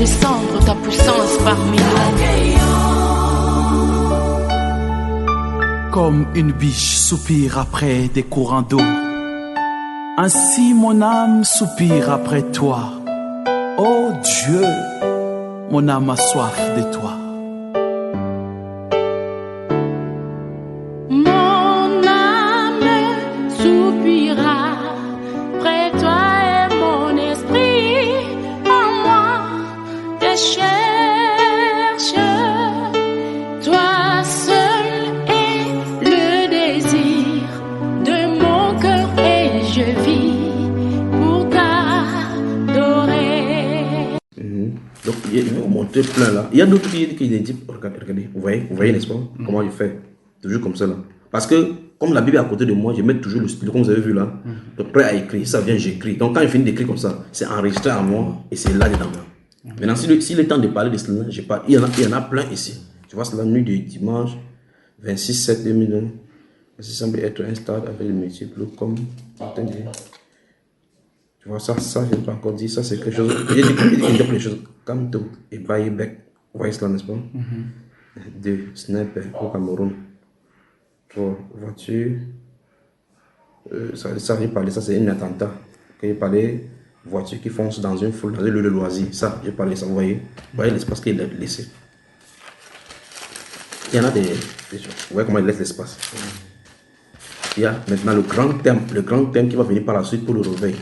descendre ta puissance parmi nous. Comme une biche soupire après des courants d'eau, ainsi mon âme soupire après toi. Oh Dieu, mon âme a soif de toi. Mon âme soupira près de toi et mon esprit en moi te cherche. Toi seul est le désir de mon cœur et je vis pour t'adorer. Donc, il va vous montrer plein là. Il y a d'autres filles qui disent, regardez, vous voyez, n'est-ce pas? Comment il fait? Toujours comme ça là. Parce que, comme la Bible est à côté de moi, je mets toujours le stylo, comme vous avez vu là. Donc, prêt à écrire, ça vient, j'écris. Donc, quand il finit d'écrire comme ça, c'est enregistré à moi et c'est là dedans. Maintenant, s'il est temps de parler de cela, je parle. Il y en a plein ici. Tu vois, c'est la nuit de dimanche 26/7/2020. Ça semble être un stade avec les multiples comme. Tu vois, ça, je n'ai pas encore dit. Ça, c'est quelque chose. J'ai dit les choses comme tout. Et Bayebec. Vous voyez cela, n'est-ce pas? 2. Sniper au Cameroun. 3. Voiture. Ça, j'ai parlé. Ça, c'est un attentat. J'ai parlé voiture qui fonce dans une foule, dans un lieu de loisir. Ça, j'ai parlé ça. Vous voyez l'espace qu'il a laissé. Il y en a des choses. Vous voyez comment il laisse l'espace. Il y a maintenant le grand thème qui va venir par la suite pour le réveil.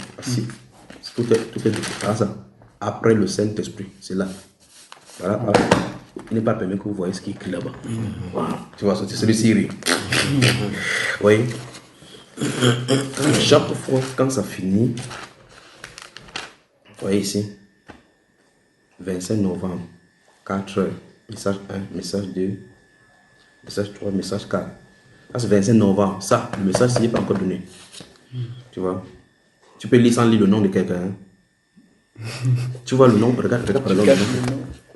Tout est ça. Après le Saint-Esprit, c'est là. Voilà. Il n'est pas permis que vous voyez ce qui est écrit là-bas. Voilà. Tu vois, c'est celui-ci. Oui. Chaque fois, quand ça finit, vous voyez ici, 25 novembre, 4 heures, message 1, message 2, message 3, message 4. Ça, c'est 25 novembre. Ça, le message, il n'est pas encore donné. Tu vois. Tu peux lire sans lire le nom de quelqu'un. Tu vois le nom, regarde par exemple le nom.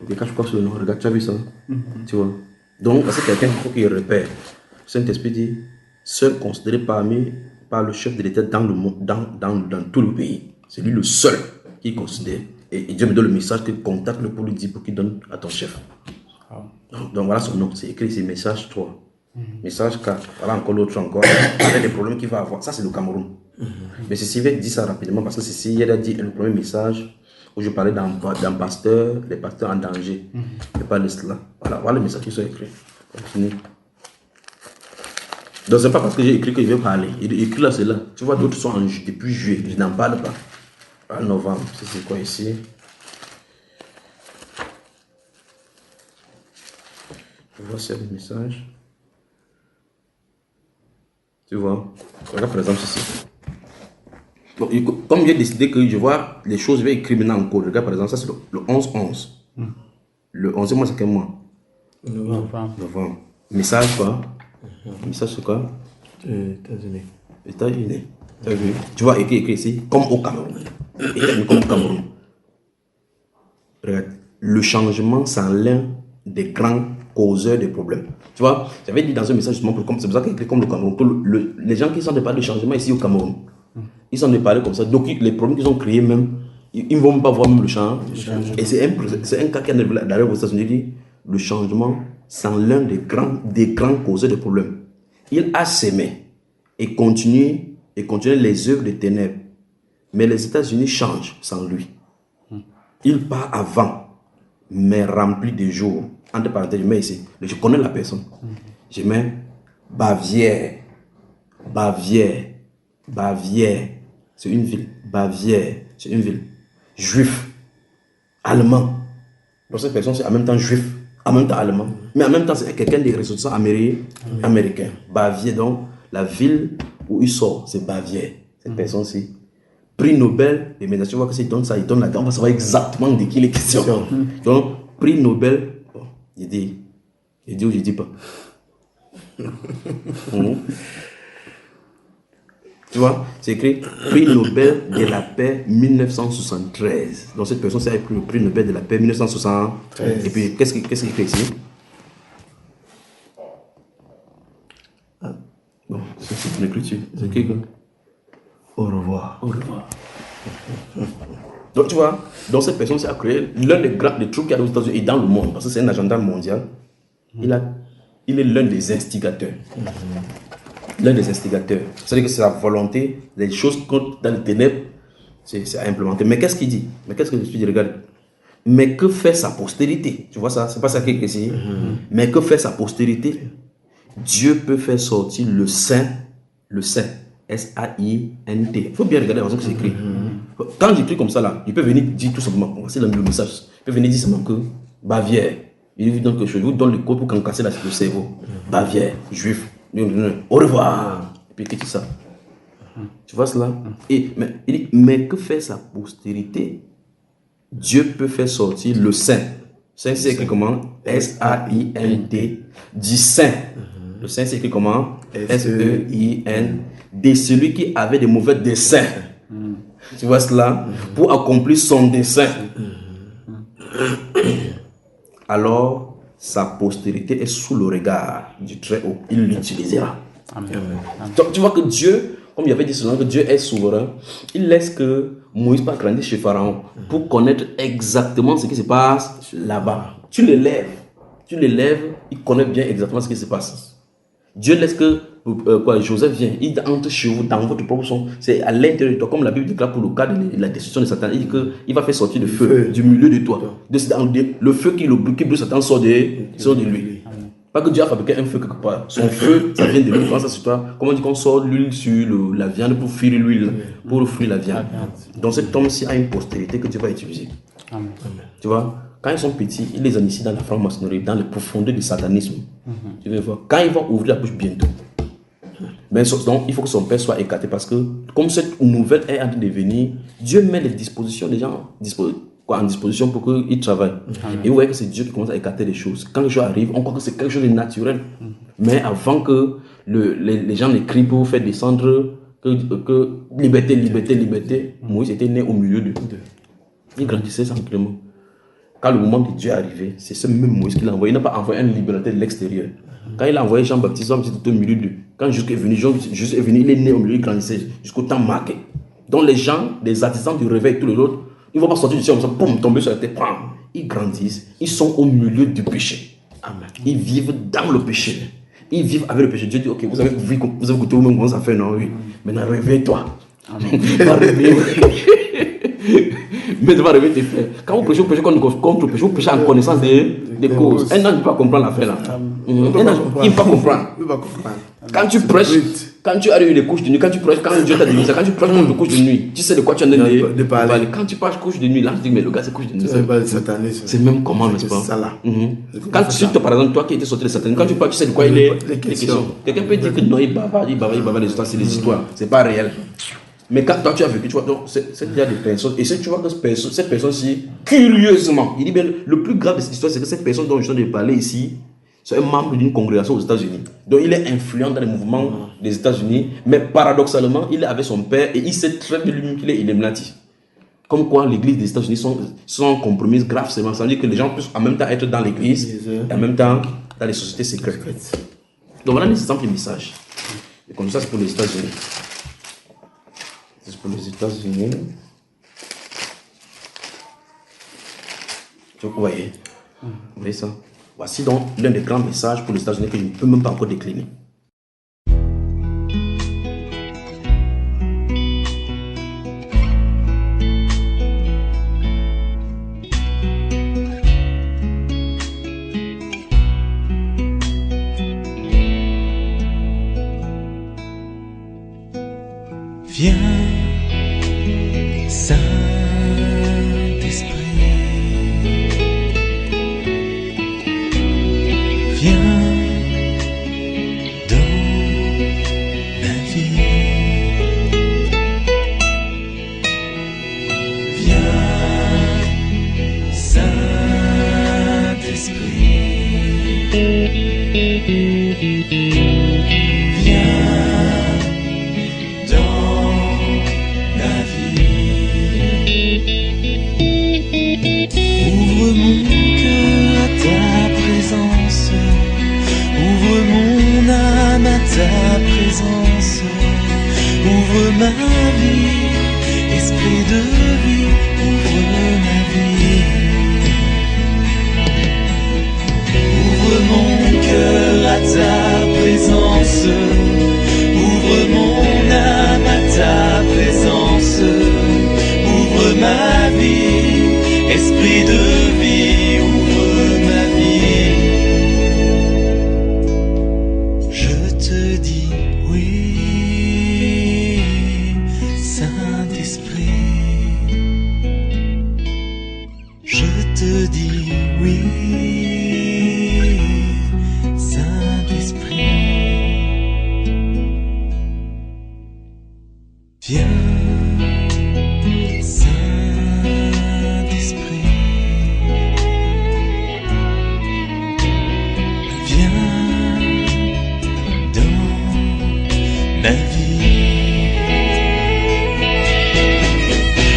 Regarde, je crois sur le nom, regarde, tu as vu ça? Tu vois. Donc, c'est quelqu'un qu'il faut qu'il repère. Saint-Esprit dit, seul considéré par le chef de l'État dans le monde, dans tout le pays. C'est lui le seul qui considère. Et Dieu me donne le message que contacte-le pour lui dire, pour qu'il donne à ton chef. Donc voilà son nom, c'est écrit, c'est message 3. Message 4, voilà encore l'autre encore. Avec les problèmes qu'il va avoir, ça c'est le Cameroun. Mais ceci va dire ça rapidement parce que ceci, il a dit le premier message où je parlais d'un pasteur, les pasteurs en danger. Je parle de cela. Voilà les messages qui sont écrits. Continue. Donc c'est pas parce que j'ai écrit que je vais parler. Il écrit là, c'est là. Tu vois, d'autres sont depuis juillet, je n'en parle pas. En novembre, c'est quoi ici? Je vois c'est le message. Tu vois, regarde par exemple ceci. Donc, comme j'ai décidé que je vois les choses, je vais écrire maintenant en code. Regarde par exemple, ça c'est le 11-11. Le 11e mois, c'est quel mois? Novembre. Message quoi? Message c'est quoi? États-Unis. États-Unis. Tu vois, écrit ici, comme au Cameroun. États-Unis comme au Cameroun. Regarde, le changement, c'est l'un des grands causeurs des problèmes. Tu vois, j'avais dit dans un message justement, c'est pour ça qu'il écrit comme le Cameroun. Pour les gens qui sont de parler de changement ici au Cameroun, ils sont de parler comme ça. Donc les problèmes qu'ils ont créés même, ils ne vont même pas voir même le changement. Et c'est un cas qui a d'ailleurs aux États-Unis dit, le changement, c'est l'un des grands causeurs des problèmes. Il a sémé et continue les œuvres des ténèbres. Mais les États-Unis changent sans lui. Il part avant, mais rempli de jours. Entre parenthèses, je mets ici. Je connais la personne. Je mets Bavière. C'est une ville. Bavière, c'est une ville. Juif. Allemand. Donc cette personne, c'est en même temps juif, en même temps allemand. Mais en même temps, c'est quelqu'un des ressortissants américains. Bavière, donc, la ville où il sort, c'est Bavière. Cette personne-ci. Prix Nobel, et maintenant tu vois que s'il donne ça, il donne là-dedans, on va savoir exactement de qui il est question. Donc, prix Nobel, bon, il dit ou je dis pas. Tu vois, c'est écrit prix Nobel de la paix 1973. Donc cette personne, c'est le prix Nobel de la paix 1973. Et puis, qu'est-ce qu'il fait ici? Bon, c'est une écriture. C'est écrit. Au revoir. Au revoir. Donc tu vois, donc cette personne a créé l'un des grands des trucs qu'il y a aux États-Unis et dans le monde, parce que c'est un agenda mondial. Il est l'un des instigateurs. L'un des instigateurs. C'est-à-dire que c'est la volonté, les choses dans les ténèbres, c'est à implémenter. Mais qu'est-ce qu'il dit? Mais qu'est-ce que je dis? Regarde. Mais que fait sa postérité? Tu vois ça? C'est pas ça qui est ici. Mais que fait sa postérité? Dieu peut faire sortir le saint, S-A-I-N-T. Il faut bien regarder la façon que c'est écrit. Quand j'écris comme ça là, il peut venir dire tout simplement, c'est le message. Il peut venir dire simplement que Bavière. Il vous donne quelque chose, il vous donne le code pour casser le cerveau. Bavière, juif. Au revoir. Et puis qu'est-ce que ça? Tu vois cela? Et, mais, il dit, mais que fait sa postérité? Dieu peut faire sortir le saint. Saint, c'est écrit comment? S-A-I-N-T. Du saint. Le saint, c'est écrit comment? S-E-I-N-D. Celui qui avait des mauvais desseins. Tu vois cela? Pour accomplir son dessein. Alors, sa postérité est sous le regard du Très-Haut. Il l'utilisera. Donc, tu vois que Dieu, comme il avait dit souvent que Dieu est souverain, il laisse que Moïse pas grandir chez Pharaon pour connaître exactement ce qui se passe là-bas. Tu l'élèves, il connaît bien exactement ce qui se passe. Dieu laisse que Joseph vient, il entre chez vous dans votre propre son, c'est à l'intérieur de toi, comme la Bible déclare pour le cas de la destruction de Satan. Il dit qu'il va faire sortir le feu du milieu de toi. Le feu qui brûle Satan sort de lui. Pas que Dieu a fabriqué un feu quelque part. Son feu, ça vient de lui. Quand ça sur toi, comment on dit qu'on sort l'huile sur la viande pour fuir l'huile, pour fuir la viande. Donc cet homme-ci a une postérité que Dieu va utiliser. Amen. Tu vois, quand ils sont petits, il les initie dans la franc-maçonnerie, dans les profondeurs du satanisme. Tu veux voir, quand ils vont ouvrir la bouche bientôt. Mais donc, il faut que son père soit écarté parce que, comme cette nouvelle est en train de venir, Dieu met les dispositions des gens en disposition pour qu'ils travaillent. Et vous voyez que c'est Dieu qui commence à écarter les choses. Quand les choses arrivent, on croit que c'est quelque chose de naturel. Mais avant que les gens n'écrivent pour faire descendre que liberté, Moïse était né au milieu d'eux. Il grandissait tranquillement. Quand le moment de Dieu est arrivé, c'est ce même Moïse qu'il a envoyé. Il n'a pas envoyé un libérateur de l'extérieur. Quand il a envoyé Jean-Baptiste, Jean-Baptiste était au milieu d'eux. Quand Jésus est venu, il est né au milieu, il grandissait jusqu'au temps marqué. Donc les gens, les artisans du réveil, tous les autres, ils ne vont pas sortir du ciel comme ça, boum, tomber sur la tête, bam. Ils grandissent, ils sont au milieu du péché. Amen. Ils vivent dans le péché. Ils vivent avec le péché. Dieu dit, ok, vous avez goûté vous-même comment ça fait, non? Oui. Maintenant, réveille-toi. Mais tu vas réveiller tes frères. Quand vous prêchez contre le péché, vous prêchez en connaissance des causes. Un an ne peut pas comprendre l'affaire là. Il ne peut pas comprendre. Quand tu prêches, quand tu arrives les couches de nuit, quand Dieu t'a dit ça, quand tu prêches contre les couches de nuit, tu sais de quoi tu es en train de parler. Quand tu parles couches de nuit, là, tu dis, mais le gars, c'est couches de nuit. C'est même comment, n'est-ce pas? Quand tu par exemple, toi qui étais sorti de Satan, quand tu parles, tu sais de quoi il est question. Quelqu'un peut dire que non, il bavard les histoires, c'est des histoires, c'est pas réel. Mais quand toi tu as vécu, tu vois, donc il y a des personnes, et tu vois que cette personne-ci, curieusement, il dit bien, le plus grave de cette histoire, c'est que cette personne dont je viens de parler ici, c'est un membre d'une congrégation aux États-Unis. Donc il est influent dans les mouvements des États-Unis, mais paradoxalement, il est avec son père et il sait très bien lui-même qu'il est illuminati. Comme quoi l'église des États-Unis sont compromises graves, ça veut dire que les gens puissent en même temps être dans l'église et en même temps dans les sociétés secrètes. Donc voilà les exemples de messages. Et comme ça, c'est pour les États-Unis. C'est pour les États-Unis. Vous voyez? Vous voyez ça? Voici donc l'un des grands messages pour les États-Unis que je ne peux même pas encore décliner. Viens, Saint-Esprit, viens dans ma vie, viens, Saint-Esprit, viens dans ouvre mon cœur à ta présence, ouvre mon âme à ta présence, ouvre ma vie, esprit de vie, ouvre Esprit de vie, ouvre ma vie. Je te dis oui, Saint-Esprit. Je te dis oui, Saint-Esprit. Viens, Saint-Esprit. Viens dans ma vie.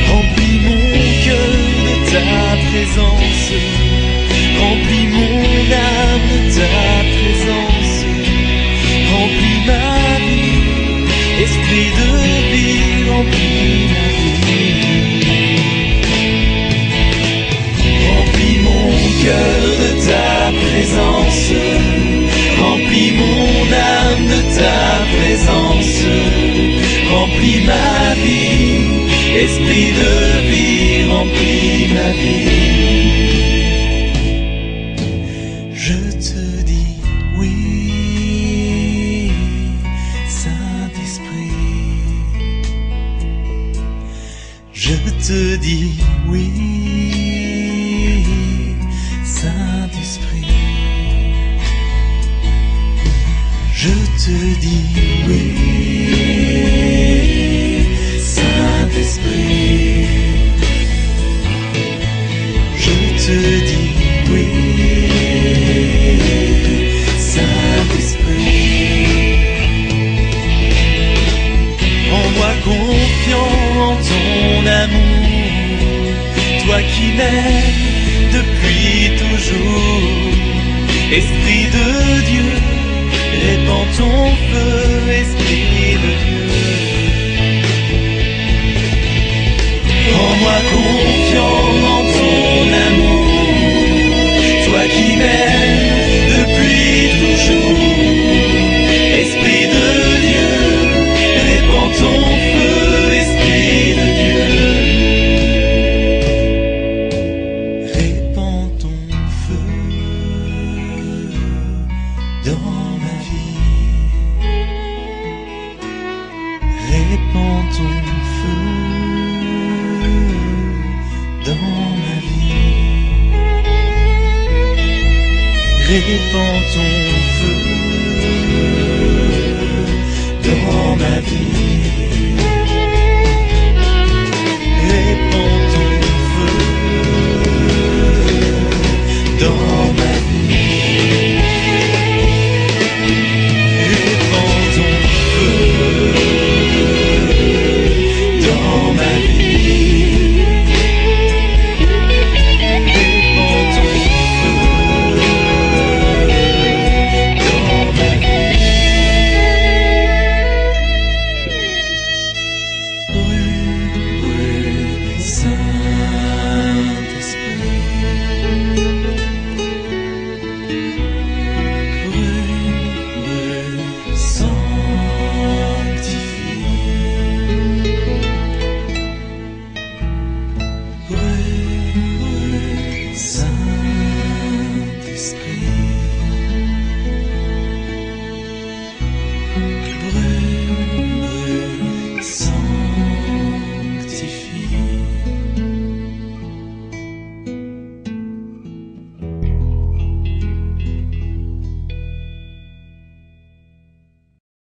Remplis mon cœur de ta présence. Remplis mon âme de ta présence. Remplis ma vie. Esprit de vie, remplis ma vie. Remplis mon cœur de ta présence. Remplis mon âme de ta présence. Remplis ma vie. Esprit de vie, remplis ma vie. Je te dis oui, Saint-Esprit. Je te dis oui, Saint-Esprit. Je te dis oui, Saint-Esprit. Je te dis oui, Saint-Esprit. Rends-moi confiant en ton amour, toi qui m'aimes depuis toujours. Esprit de Dieu, répands ton feu, Esprit de Dieu. Rends-moi confiant en ton amour, toi qui m'aimes depuis toujours. Esprit de Dieu, répands ton feu, Esprit de Dieu. Répands ton feu dans ma vie. Répands ton feu dans ma vie. Répands ton feu dans ma vie.